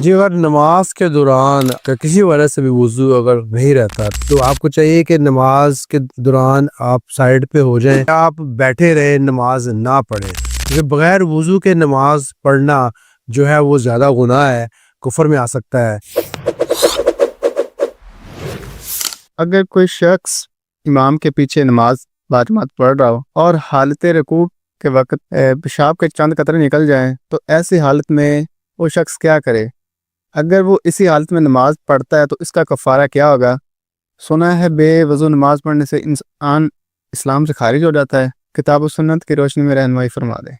جی، اگر نماز کے دوران کسی وجہ سے بھی وضو اگر نہیں رہتا تو آپ کو چاہیے کہ نماز کے دوران آپ سائڈ پہ ہو جائیں، آپ بیٹھے رہیں، نماز نہ پڑھیں، کیونکہ بغیر وضو کے نماز پڑھنا جو ہے وہ زیادہ گناہ ہے، کفر میں آ سکتا ہے۔ اگر کوئی شخص امام کے پیچھے نماز باجماعت پڑھ رہا ہو اور حالت رکوع کے وقت پیشاب کے چند قطرے نکل جائیں تو ایسی حالت میں وہ شخص کیا کرے؟ اگر وہ اسی حالت میں نماز پڑھتا ہے تو اس کا کفارہ کیا ہوگا؟ سنا ہے بے وضو نماز پڑھنے سے انسان اسلام سے خارج ہو جاتا ہے۔ کتاب و سنت کی روشنی میں رہنمائی فرما دیں۔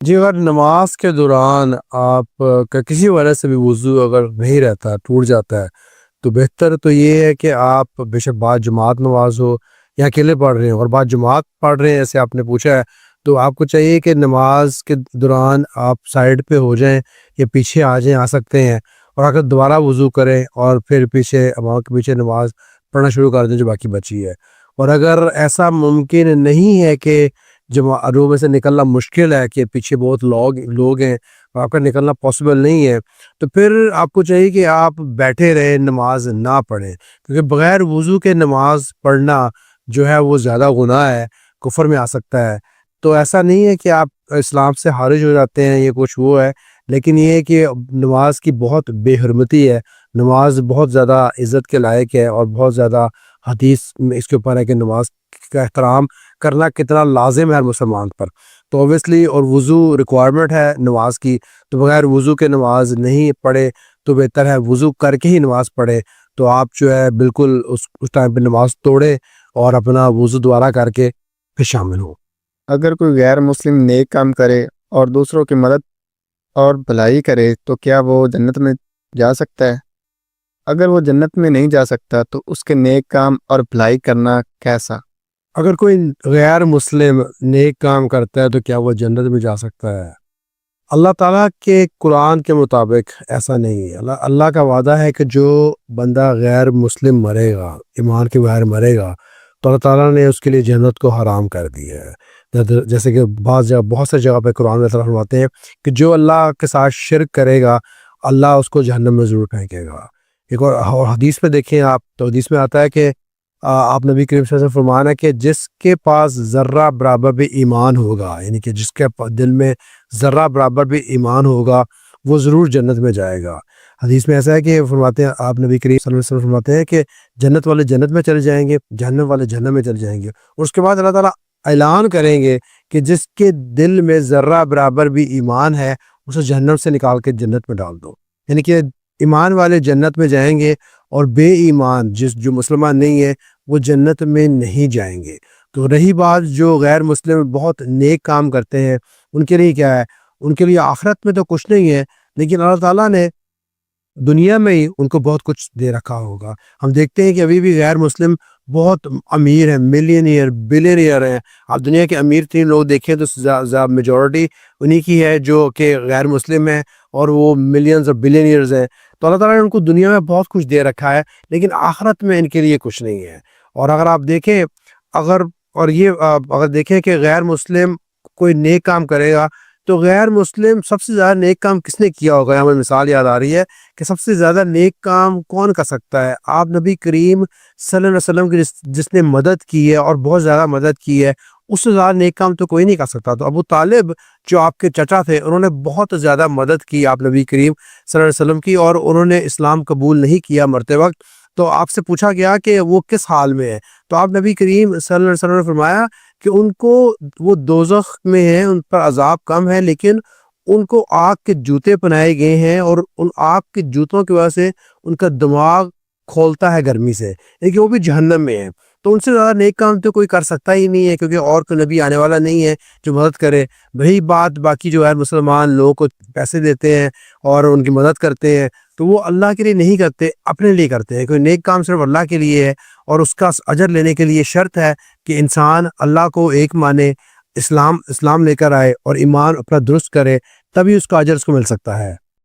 جی، اگر نماز کے دوران آپ کا کسی وجہ سے بھی وضو اگر نہیں رہتا، ٹوٹ جاتا ہے، تو بہتر تو یہ ہے کہ آپ بے شک بعد جماعت نماز ہو یا اکیلے پڑھ رہے ہیں اور بعد جماعت پڑھ رہے ہیں ایسے آپ نے پوچھا ہے، تو آپ کو چاہیے کہ نماز کے دوران آپ سائڈ پہ ہو جائیں یا پیچھے آ سکتے ہیں، اور اگر دوبارہ وضو کریں اور پھر پیچھے امام کے پیچھے نماز پڑھنا شروع کر دیں جو باقی بچی ہے۔ اور اگر ایسا ممکن نہیں ہے کہ روم میں سے نکلنا مشکل ہے کہ پیچھے بہت لوگ ہیں اور آپ کا نکلنا پاسبل نہیں ہے، تو پھر آپ کو چاہیے کہ آپ بیٹھے رہیں، نماز نہ پڑھیں، کیونکہ بغیر وضو کے نماز پڑھنا جو ہے وہ زیادہ گناہ ہے، کفر میں آ سکتا ہے۔ تو ایسا نہیں ہے کہ آپ اسلام سے خارج ہو جاتے ہیں، یہ کچھ وہ ہے، لیکن یہ ہے کہ نماز کی بہت بے حرمتی ہے، نماز بہت زیادہ عزت کے لائق ہے، اور بہت زیادہ حدیث میں اس کے اوپر ہے کہ نماز کا احترام کرنا کتنا لازم ہے ہر مسلمان پر۔ تو اوبیسلی اور وضو ریکوائرمنٹ ہے نماز کی، تو بغیر وضو کے نماز نہیں پڑھے تو بہتر ہے وضو کر کے ہی نماز پڑھے، تو آپ جو ہے بالکل اس ٹائم پہ نماز توڑے اور اپنا وضو دوبارہ کر کے پھر شامل ہو۔ اگر کوئی غیر مسلم نیک کام کرے اور دوسروں کی مدد اور بھلائی کرے تو کیا وہ جنت میں جا سکتا ہے؟ اگر وہ جنت میں نہیں جا سکتا تو اس کے نیک کام اور بھلائی کرنا کیسا؟ اگر کوئی غیر مسلم نیک کام کرتا ہے تو کیا وہ جنت میں جا سکتا ہے؟ اللہ تعالیٰ کے قرآن کے مطابق ایسا نہیں ہے۔ اللہ کا وعدہ ہے کہ جو بندہ غیر مسلم مرے گا، ایمان کے بغیر مرے گا، تو اللہ تعالیٰ نے اس کے لیے جنت کو حرام کر دی ہے۔ جیسے کہ بہت سے جگہ پہ قرآن میں اللہ فرماتے ہیں کہ جو اللہ کے ساتھ شرک کرے گا اللہ اس کو جہنم میں ضرور پھینکے گا۔ ایک اور حدیث میں دیکھیں آپ، تو حدیث میں آتا ہے کہ آپ نبی کریم صلی اللہ علیہ وسلم فرمانا کہ جس کے پاس ذرہ برابر بھی ایمان ہوگا، یعنی کہ جس کے دل میں ذرہ برابر بھی ایمان ہوگا وہ ضرور جنت میں جائے گا۔ حدیث میں ایسا ہے کہ فرماتے ہیں، آپ نبی کریم صلی اللہ علیہ وسلم فرماتے ہیں کہ جنت والے جنت میں چلے جائیں گے، جہنم والے جہنم میں چلے جائیں گے، اور اس کے بعد اللہ تعالیٰ اعلان کریں گے کہ جس کے دل میں ذرہ برابر بھی ایمان ہے اسے جہنم سے نکال کے جنت میں ڈال دو۔ یعنی کہ ایمان والے جنت میں جائیں گے اور بے ایمان جو مسلمان نہیں ہے وہ جنت میں نہیں جائیں گے۔ تو رہی بات جو غیر مسلم بہت نیک کام کرتے ہیں، ان کے لیے کیا ہے؟ ان کے لیے آخرت میں تو کچھ نہیں ہے، لیکن اللہ تعالیٰ نے دنیا میں ہی ان کو بہت کچھ دے رکھا ہوگا۔ ہم دیکھتے ہیں کہ ابھی بھی غیر مسلم بہت امیر ہیں، ملینئر بلینئر ہیں۔ آپ دنیا کے امیر ترین لوگ دیکھیں تو میجورٹی انہی کی ہے جو کہ غیر مسلم ہیں، اور وہ ملینز اور بلینئرز ہیں۔ تو اللہ تعالیٰ نے ان کو دنیا میں بہت کچھ دے رکھا ہے، لیکن آخرت میں ان کے لیے کچھ نہیں ہے۔ اور اگر آپ دیکھیں اگر دیکھیں کہ غیر مسلم کوئی نیک کام کرے گا تو غیر مسلم سب سے زیادہ نیک کام کس نے کیا ہوگا؟ ہمیں مثال یاد آ رہی ہے کہ سب سے زیادہ نیک کام کون کر سکتا ہے؟ آپ نبی کریم صلی اللہ علیہ وسلم کی جس نے مدد کی ہے اور بہت زیادہ مدد کی ہے، اس سے زیادہ نیک کام تو کوئی نہیں کر سکتا۔ تو ابو طالب جو آپ کے چچا تھے، انہوں نے بہت زیادہ مدد کی آپ نبی کریم صلی اللہ علیہ وسلم کی، اور انہوں نے اسلام قبول نہیں کیا مرتے وقت۔ تو آپ سے پوچھا گیا کہ وہ کس حال میں ہے، تو آپ نبی کریم صلی اللہ علیہ وسلم نے فرمایا کہ ان کو وہ دوزخ میں ہیں، ان پر عذاب کم ہے، لیکن ان کو آگ کے جوتے پہنائے گئے ہیں، اور ان آگ کے جوتوں کی وجہ سے ان کا دماغ کھولتا ہے گرمی سے، لیکن وہ بھی جہنم میں ہے۔ تو ان سے زیادہ نیک کام تو کوئی کر سکتا ہی نہیں ہے، کیونکہ اور کوئی نبی آنے والا نہیں ہے جو مدد کرے۔ وہی بات باقی جو ہے مسلمان لوگوں کو پیسے دیتے ہیں اور ان کی مدد کرتے ہیں، تو وہ اللہ کے لیے نہیں کرتے، اپنے لیے کرتے ہیں۔ کوئی نیک کام صرف اللہ کے لیے ہے، اور اس کا اجر لینے کے لیے شرط ہے کہ انسان اللہ کو ایک مانے، اسلام لے کر آئے اور ایمان اپنا درست کرے، تبھی اس کا اجر اس کو مل سکتا ہے۔